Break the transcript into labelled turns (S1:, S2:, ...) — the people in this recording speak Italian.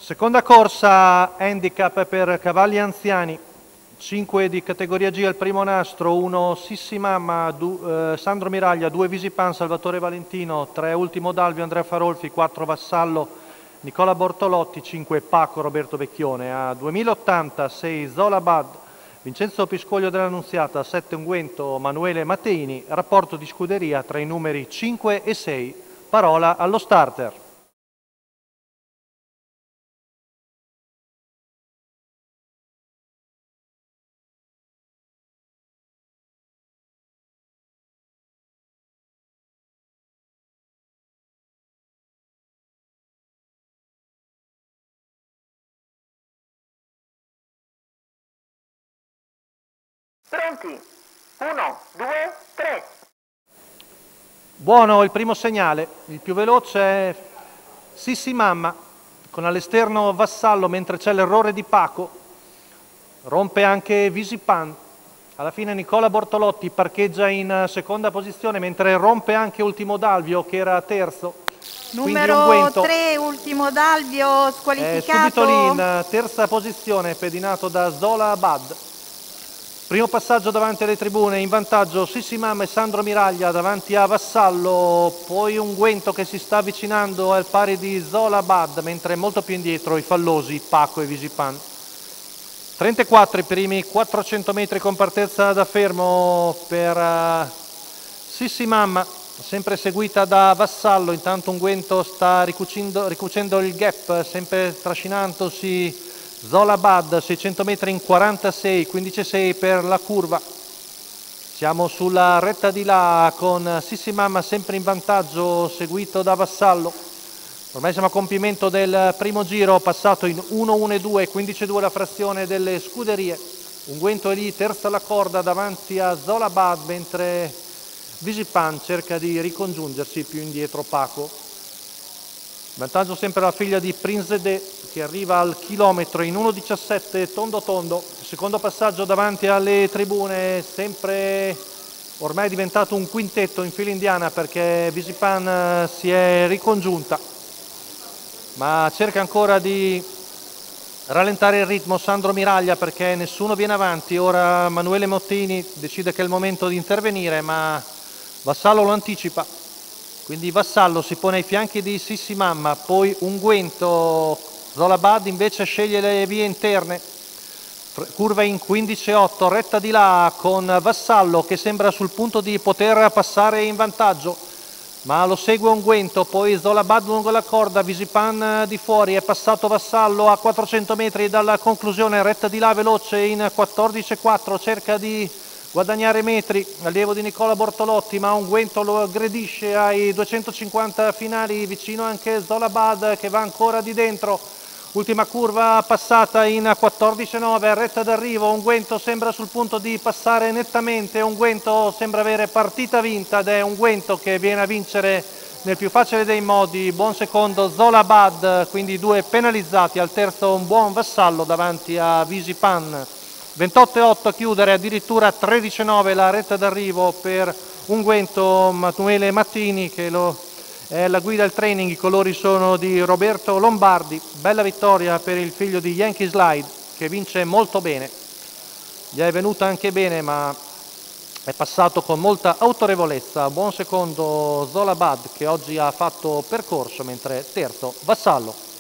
S1: Seconda corsa handicap per cavalli anziani, 5 di categoria G al primo nastro, 1 Sissi Mamma, Sandro Miraglia, 2 Visipan, Salvatore Valentino, 3 Ultimo Dalvio, Andrea Farolfi, 4 Vassallo, Nicola Bortolotti, 5 Paco, Roberto Vecchione. A 2080, 6 Zolabad, Vincenzo Piscoglio dell'Annunziata, 7 Unguento, Manuele Matteini, rapporto di scuderia tra i numeri 5 e 6, parola allo starter.
S2: Pronti? 1, 2, 3.
S1: Buono il primo segnale, il più veloce è Sissi Mamma con all'esterno Vassallo mentre c'è l'errore di Paco, rompe anche Visipan, alla fine Nicola Bortolotti parcheggia in seconda posizione mentre rompe anche Ultimo Dalvio che era terzo.
S3: Numero 3, Ultimo Dalvio, squalificato.
S1: Subito lì in terza posizione, pedinato da Zola Abad. Primo passaggio davanti alle tribune, in vantaggio Sissi Mamma e Sandro Miraglia davanti a Vassallo, poi Unguento che si sta avvicinando al pari di Zola Abad, mentre molto più indietro i fallosi Paco e Visipan. 34 i primi 400 metri con partenza da fermo per Sissi Mamma, sempre seguita da Vassallo, intanto Unguento sta ricucendo il gap, sempre trascinandosi Zolabad, 600 metri in 46, 15,6 per la curva. Siamo sulla retta di là con Sissi Mamma sempre in vantaggio, seguito da Vassallo. Ormai siamo a compimento del primo giro, passato in 1-1-2, 15,2 la frazione delle scuderie. Unguento è lì, terza alla corda davanti a Zolabad, mentre Visipan cerca di ricongiungersi, più indietro Paco. Vantaggio sempre la figlia di Prince De che arriva al chilometro in 1,17 tondo tondo. Secondo passaggio davanti alle tribune, sempre ormai è diventato un quintetto in fila indiana perché Visipan si è ricongiunta, ma cerca ancora di rallentare il ritmo Sandro Miraglia perché nessuno viene avanti. Ora Manuele Mottini decide che è il momento di intervenire, ma Vassallo lo anticipa. Quindi Vassallo si pone ai fianchi di Sissi Mamma, poi Unguento. Zolabad invece sceglie le vie interne, curva in 15,8, retta di là con Vassallo che sembra sul punto di poter passare in vantaggio, ma lo segue Unguento, poi Zolabad lungo la corda, Visipan di fuori, è passato Vassallo a 400 metri dalla conclusione, retta di là veloce in 14,4, cerca di guadagnare metri, allievo di Nicola Bortolotti, ma Unguento lo aggredisce ai 250 finali, vicino anche Zolabad che va ancora di dentro. Ultima curva passata in 14,9, retta d'arrivo, Unguento sembra sul punto di passare nettamente, Unguento sembra avere partita vinta ed è Unguento che viene a vincere nel più facile dei modi. Buon secondo Zolabad, quindi 2 penalizzati, al terzo un buon Vassallo davanti a Visipan. 28,8 a chiudere, addirittura 13,9 la retta d'arrivo per Unguento. Manuele Mattini che è la guida al training, i colori sono di Roberto Lombardi. Bella vittoria per il figlio di Yankee Slide che vince molto bene, gli è venuta anche bene ma è passato con molta autorevolezza. Buon secondo Zolabad che oggi ha fatto percorso, mentre terzo Vassallo.